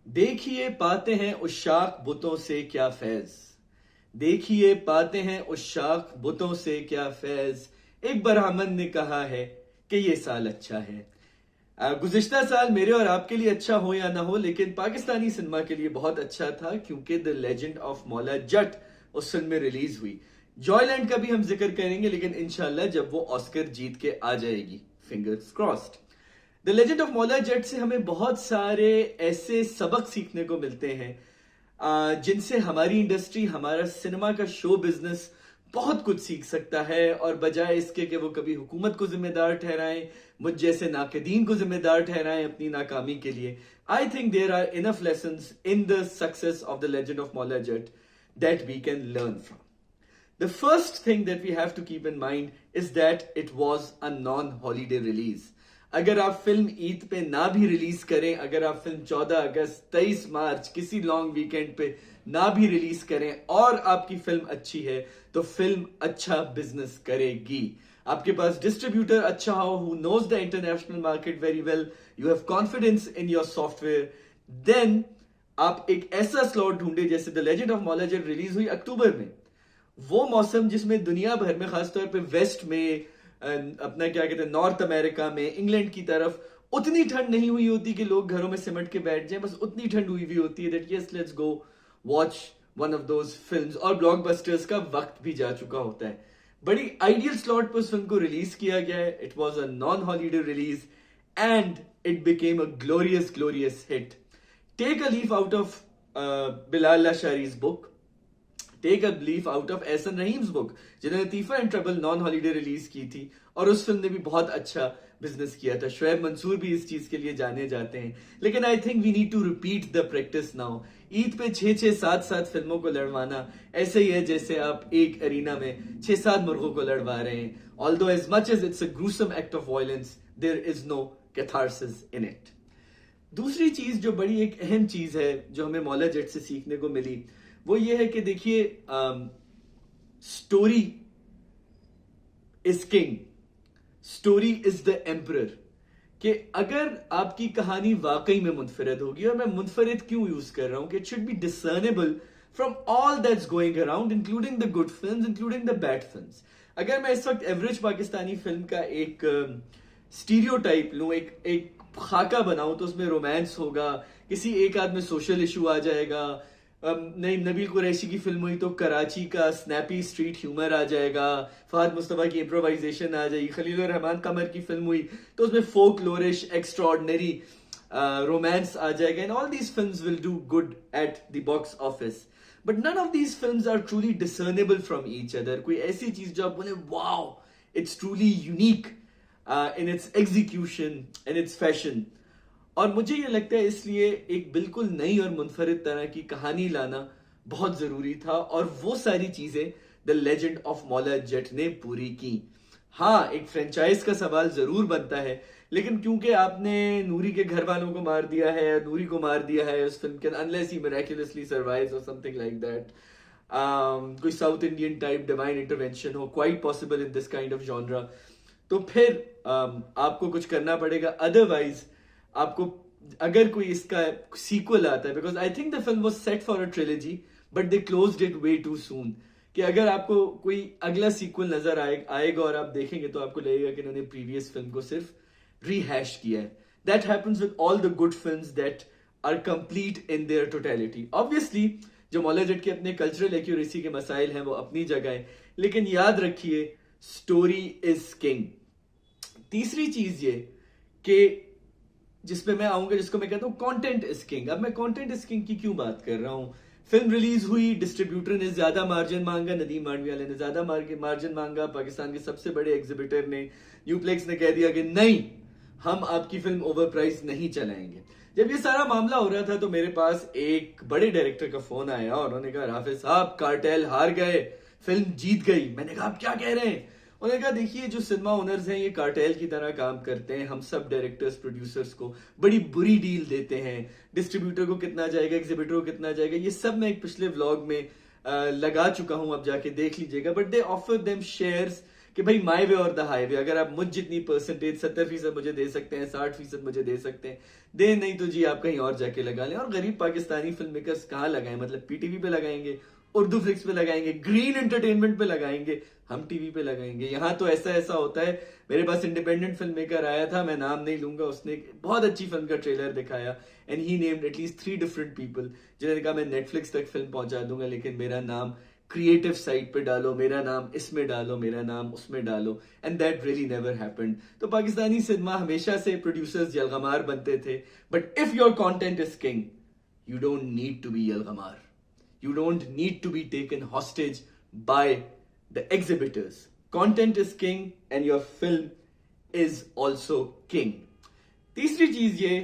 देखिए पाते हैं उशाक बुतों से क्या फैज। देखिए पाते हैं उशाक बुतों से क्या फैज। एक ब्राह्मण ने कहा है कि ये साल अच्छा है। गुज़िश्ता साल मेरे और आपके लिए अच्छा हो या ना हो, लेकिन पाकिस्तानी सिनेमा के लिए बहुत अच्छा था क्योंकि द लेजेंड ऑफ मौला जट उस फिल्म में रिलीज हुई। जॉयलैंड का भी हम जिक्र करेंगे, लेकिन इंशाल्लाह जब वो ऑस्कर जीत के आ जाएगी, fingers crossed. The legend of Maula जट से हमें बहुत सारे ऐसे सबक सीखने को मिलते हैं जिनसे हमारी इंडस्ट्री, हमारा सिनेमा का शो बिजनेस बहुत कुछ सीख सकता है। और बजाय इसके कि वो कभी हुकूमत को जिम्मेदार ठहराएं, मुझ जैसे नाकदीन को जिम्मेदार ठहराएं अपनी नाकामी के लिए, I think there are enough lessons in the success of the legend of Maula Jatt that we can learn from. The first thing that we have to keep in mind is that it was a non-holiday release. अगर आप film Eid पे ना भी release करें, अगर आप film 14 अगस्त, 23 मार्च किसी long weekend पे ना भी रिलीज करें और आपकी फिल्म अच्छी है, तो फिल्म अच्छा बिजनेस करेगी। आपके पास डिस्ट्रीब्यूटर अच्छा हो, who knows the international market very well, you have confidence in your software, then आप एक ऐसा स्लॉट ढूंढे। जैसे the legend of Maula Jatt release हुई अक्टूबर में, वो मौसम जिसमें दुनिया भर में, खासतौर पे वेस्ट में, अपना क्या कहते हैं, नॉर्थ अमेरिका में, इंग्लैंड की तरफ उतनी ठंड नहीं हुई होती कि लोग घरों में सिमट के बैठ जाएं, बस उतनी ठंड हुई हुई होती है that yes let's go watch one of those films. और ब्लॉकबस्टर्स का वक्त भी जा चुका होता है। बड़ी आइडियल स्लॉट पर उस फिल्म को रिलीज किया गया है। It was a non holiday release and it became a glorious glorious hit. Take a leaf out of Bilal Lashari's book, take a leaf out of Ehsan Rahim's book, जिन्होंने Teefa and trouble non holiday release की थी और उस film ने भी बहुत अच्छा business किया था। शुएब मंसूर भी इस चीज के लिए जाने जाते हैं। लेकिन I think we need to repeat the practice now. Eid पे 6-6, 7-7 फिल्मों को लड़वाना ऐसे ही है जैसे आप एक अरीना में 6-7 मुर्गों को लड़वा रहे हैं। Although as much as it's a gruesome act of violence, there is no catharsis in it. दूसरी चीज जो बड़ी एक अहम चीज है जो हमें मौला जट से सीखने को मिली, वो ये है कि देखिए, story is king, story is the emperor. कि अगर आपकी कहानी वाकई में मुनफरिद होगी, और मैं मुनफरिद क्यों यूज कर रहा हूं, कि it should be discernible from all that's going around, including the good films, including the bad films. अगर मैं इस वक्त एवरेज पाकिस्तानी फिल्म का एक स्टीरियोटाइप लूं, एक खाका बनाऊं, तो उसमें रोमांस होगा, किसी एक आध में सोशल इशू आ जाएगा। नहीं, नबील कुरैशी की फिल्म हुई तो कराची का स्नैपी स्ट्रीट ह्यूमर आ जाएगा, फहद मुस्तफा की इम्प्रोवाइजेशन आ जाएगी। खलील रहमान कमर की फिल्म हुई तो उसमें फोक लोरिश एक्स्ट्रॉर्डनरी रोमांस आ जाएगा। And all these films will do good at the box office, but none of these films are truly discernible from each other. कोई ऐसी चीज जो आप बोले wow it's truly unique in its execution, in its fashion. और मुझे ये लगता है इसलिए एक बिल्कुल नई और मुनफरिद तरह की कहानी लाना बहुत जरूरी था, और वो सारी चीजें द लेजेंड ऑफ मौला जट ने पूरी की। हाँ, एक फ्रेंचाइज का सवाल जरूर बनता है, लेकिन क्योंकि आपने नूरी के घर वालों को मार दिया है, नूरी को मार दिया है उस फिल्म के, अनलेस ही मिरेक्युलसली सर्वाइव्स और समथिंग लाइक दैट, कोई south Indian type divine intervention हो, quite possible in this kind of genre, तो फिर आपको कुछ करना पड़ेगा। अदरवाइज आपको, अगर कोई इसका सीक्वल आता है, because I think the film was set for a trilogy but they closed it way too soon, कि अगर आपको कोई अगला सीक्वल नजर आएगा और आप देखेंगे तो आपको लगेगा कि इन्होंने प्रीवियस फिल्म को सिर्फ रीहैश किया है। That happens with all the good films that are complete in their totality. Obviously जो मौला जट के अपने कल्चरल एक्यूरेसी के मसाइल हैं वो अपनी जगह है, लेकिन याद रखिए स्टोरी इज किंग। तीसरी चीज ये कि जिसपे मैं आऊंगा, जिसको मैं कहता हूं कंटेंट इज किंग। अब मैं कंटेंट इज किंग की क्यों बात कर रहा हूं? फिल्म रिलीज हुई, डिस्ट्रीब्यूटर ने ज्यादा मार्जिन मांगा, नदीम मांडवी वाले ने ज्यादा मार्जिन मांगा, पाकिस्तान के सबसे बड़े एग्जिबिटर ने, न्यूप्लेक्स ने कह दिया कि नहीं, हम आपकी फिल्म ओवर प्राइस नहीं चलाएंगे। जब ये सारा मामला हो रहा था तो मेरे पास एक बड़े डायरेक्टर का फोन आया और उन्होंने कहा, राफिज साहब कार्टेल हार गए, फिल्म जीत गई। मैंने कहा आप क्या कह रहे हैं? उन्होंने कहा देखिए, जो सिनेमा ओनर्स हैं ये कार्टेल की तरह काम करते हैं, हम सब डायरेक्टर्स प्रोड्यूसर्स को बड़ी बुरी डील देते हैं, डिस्ट्रीब्यूटर को कितना जाएगा, एग्जिबिटर को कितना जाएगा, ये सब मैं एक पिछले व्लॉग में लगा चुका हूं, अब जाके देख लीजिएगा। But they offer them shares कि भाई माई वे और द हाईवे, अगर आप मुझ जितनी परसेंटेज 70% मुझे दे सकते हैं, 60% मुझे दे सकते हैं, दे नहीं तो जी आप कहीं और जाके लगा लें। और गरीब पाकिस्तानी फिल्म मेकर्स कहाँ लगाएं, मतलब पीटीवी पे लगाएंगे, उर्दू फ्लिक्स पे लगाएंगे, ग्रीन एंटरटेनमेंट पे लगाएंगे, हम टीवी पे लगाएंगे। यहाँ तो ऐसा ऐसा होता है। मेरे पास इंडिपेंडेंट फिल्म मेकर आया था, मैं नाम नहीं लूंगा, उसने एक बहुत अच्छी फिल्म का ट्रेलर दिखाया and he named at least 3 different people, जिन्होंने कहा मैं नेटफ्लिक्स तक फिल्म पहुंचा दूंगा लेकिन मेरा नाम क्रिएटिव साइट पे डालो, मेरा नाम इसमें डालो, मेरा नाम उसमें डालो, and that really never happened. तो पाकिस्तानी सिनेमा हमेशा से प्रोड्यूसर्स यलगमार बनते थे, but if your content is king, you don't need to be Yalgamar. You don't need to be taken hostage by the exhibitors. Content is king and your film is also king. तीसरी चीज ये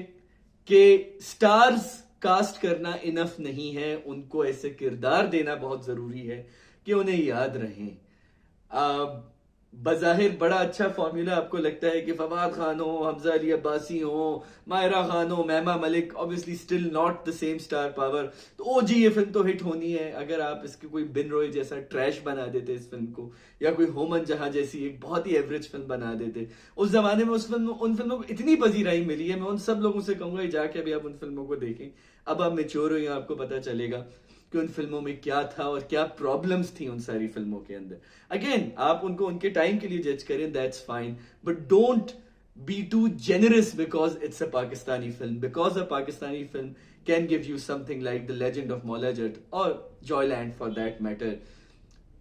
कि stars cast करना enough नहीं है, उनको ऐसे किरदार देना बहुत जरूरी है कि उन्हें याद रहें। बज़ाहिर बड़ा अच्छा फॉर्मूला आपको लगता है कि फवाद खान हो, हमजा अली अब्बासी हो, मायरा खान हो, Mahma Malik, obviously still not the same star power, तो ओ जी ये फिल्म तो हिट होनी है। अगर आप इसके कोई बिन रॉय जैसा ट्रैश बना देते इस फिल्म को, या कोई होमन जहां जैसी एक बहुत ही एवरेज फिल्म बना देते, उस जमाने में उन फिल्मों को इतनी पजीराई मिली है। मैं उन सब लोगों से कहूंगा जाके अभी आप उन फिल्मों को देखें। अब आप मेच्योर हो, आपको पता चलेगा कि उन फिल्मों में क्या था और क्या प्रॉब्लम्स थी उन सारी फिल्मों के अंदर। अगेन आप उनको उनके टाइम के लिए जज करें, that's fine, but don't be too generous because it's a Pakistani film, because a Pakistani film can give you something like the legend of Maula Jatt और जॉयलैंड फॉर दैट मैटर।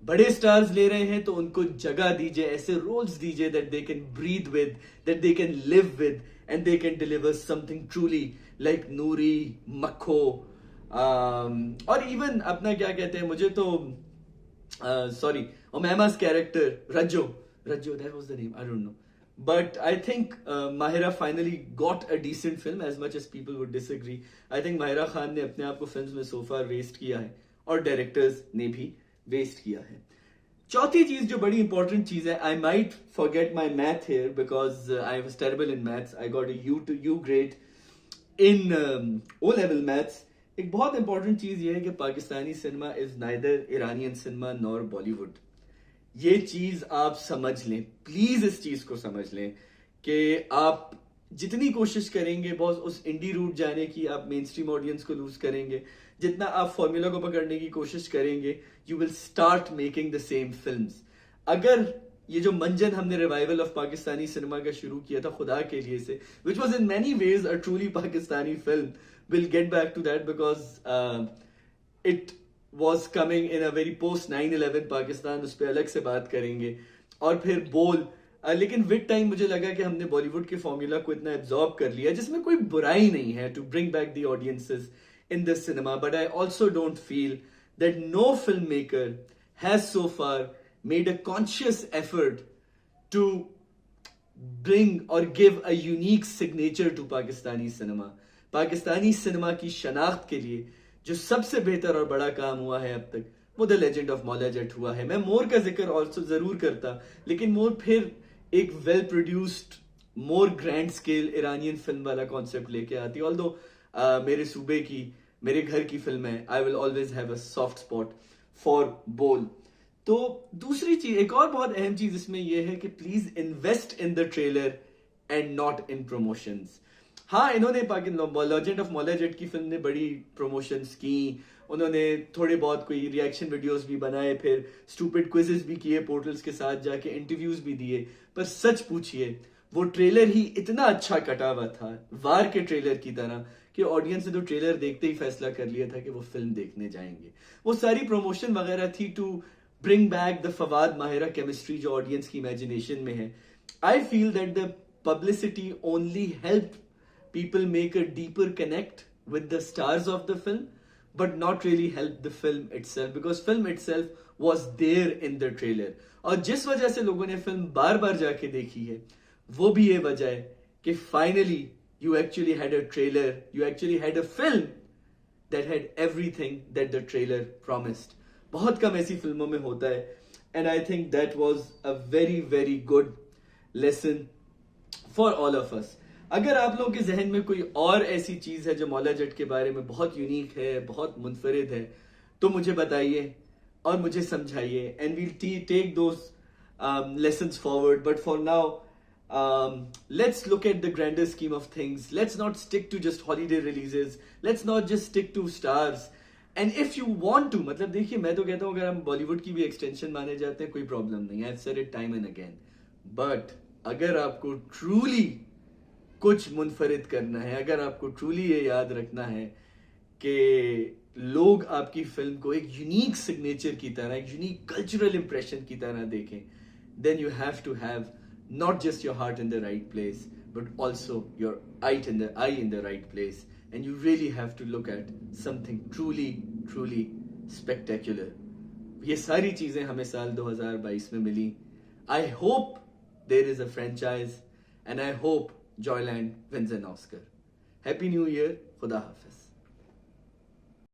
बड़े स्टार्स ले रहे हैं तो उनको जगह दीजिए, ऐसे रोल्स दीजिए that they can breathe with, that they can live with, and they can deliver something truly like Noori, Makkho, और इवन अपना क्या कहते हैं, मुझे तो sorry Omema's character Rajjo that was the name, I don't know, but I think Mahira finally got a decent film, as much as people would disagree. I think Mahira Khan ने अपने आप को फिल्म्स में सो फार वेस्ट किया है और डायरेक्टर्स ने भी वेस्ट किया है। चौथी चीज जो बड़ी इंपॉर्टेंट चीज है, I might forget my math here because I was terrible in maths, I got a U grade in O level maths. एक बहुत इंपॉर्टेंट चीज ये है कि Pakistani cinema is neither Iranian cinema nor Bollywood. ये चीज आप समझ लें, प्लीज इस चीज को समझ लें कि आप जितनी कोशिश करेंगे बॉस उस इंडी रूट जाने की, आप मेन स्ट्रीम ऑडियंस को लूज करेंगे। जितना आप फॉर्मूला को पकड़ने की कोशिश करेंगे, you will start making the same films. अगर ये जो मंजन हमने रिवाइवल ऑफ पाकिस्तानी सिनेमा का शुरू किया था खुदा के लिए से, which was in many ways a truly Pakistani film, we'll get back to that because it was coming in a very post 9/11 Pakistan, उस पर अलग से बात करेंगे। और फिर बोल, लेकिन विद टाइम मुझे लगा कि हमने बॉलीवुड के फॉर्मूला को इतना एब्जॉर्ब कर लिया जिसमें कोई बुराई नहीं है to bring back the audiences in this cinema, but I also don't feel that no film maker has so far made a conscious effort to bring or give a unique signature to Pakistani cinema. Pakistani cinema की शनाख्त के लिए जो सबसे बेहतर और बड़ा काम हुआ है अब तक, वो द लेजेंड ऑफ मौला जट हुआ है। मैं मोर का जिक्र ऑल्सो जरूर करता, लेकिन मोर फिर एक वेल प्रोड्यूस्ड, मोर ग्रैंड स्केल इरानियन फिल्म वाला कॉन्सेप्ट लेके आती। ऑल्दो मेरे सूबे की, मेरे घर की फिल्म है, I will always have a soft spot for बोल। तो दूसरी चीज, एक और बहुत अहम चीज इसमें यह है कि please invest in the trailer and not in promotions. हाँ, इन्होंने लेजेंड ऑफ मौला जट की फिल्म ने बड़ी प्रमोशंस की, उन्होंने थोड़े बहुत कोई रिएक्शन वीडियोस भी बनाए, फिर स्टूपिड क्विजेस भी किए, पोर्टल्स के साथ जाके इंटरव्यूज भी दिए, पर सच पूछिए वो ट्रेलर ही इतना अच्छा कटा हुआ था, वार के ट्रेलर की तरह, कि ऑडियंस ने तो ट्रेलर देखते ही फैसला कर लिया था कि वो फिल्म देखने जाएंगे। वो सारी प्रमोशन वगैरह थी to bring back the Fawad Mahira chemistry जो ऑडियंस की इमेजिनेशन में है। I feel that the publicity only help people make a deeper connect with the stars of the film, but not really help the film itself, because film itself was there in the trailer। और जिस वजह से लोगों ने film बार बार जाके देखी है, वो भी ये वजह है कि finally you actually had a trailer, you actually had a film that had everything that the trailer promised। बहुत कम ऐसी फिल्मों में होता है, and I think that was a very very good lesson for all of us। अगर आप लोगों के जहन में कोई और ऐसी चीज है जो मौला जट के बारे में बहुत यूनिक है, बहुत मुनफरिद है, तो मुझे बताइए और मुझे समझाइए, and we'll take those lessons forward. But for now, let's look at the grander scheme of things. Let's not stick to just holiday releases. Let's not just stick to stars. And if you want to, मतलब देखिए मैं तो कहता हूँ अगर हम बॉलीवुड की भी एक्सटेंशन माने जाते हैं कोई प्रॉब्लम नहीं है. I've said it time and again. But अगर आपको ट्रूली कुछ मुनफरिद करना है, अगर आपको ट्रूली ये याद रखना है कि लोग आपकी फिल्म को एक यूनिक सिग्नेचर की तरह, एक यूनिक कल्चरल इंप्रेशन की तरह देखें, then you have to have not just your heart in the right place, but also your eye in the right place. And you really have to look at something truly spectacular. ये सारी चीजें हमें साल 2022 में मिली. I hope there is a franchise, and I hope Joyland wins an Oscar. Happy New Year. Khuda Hafiz.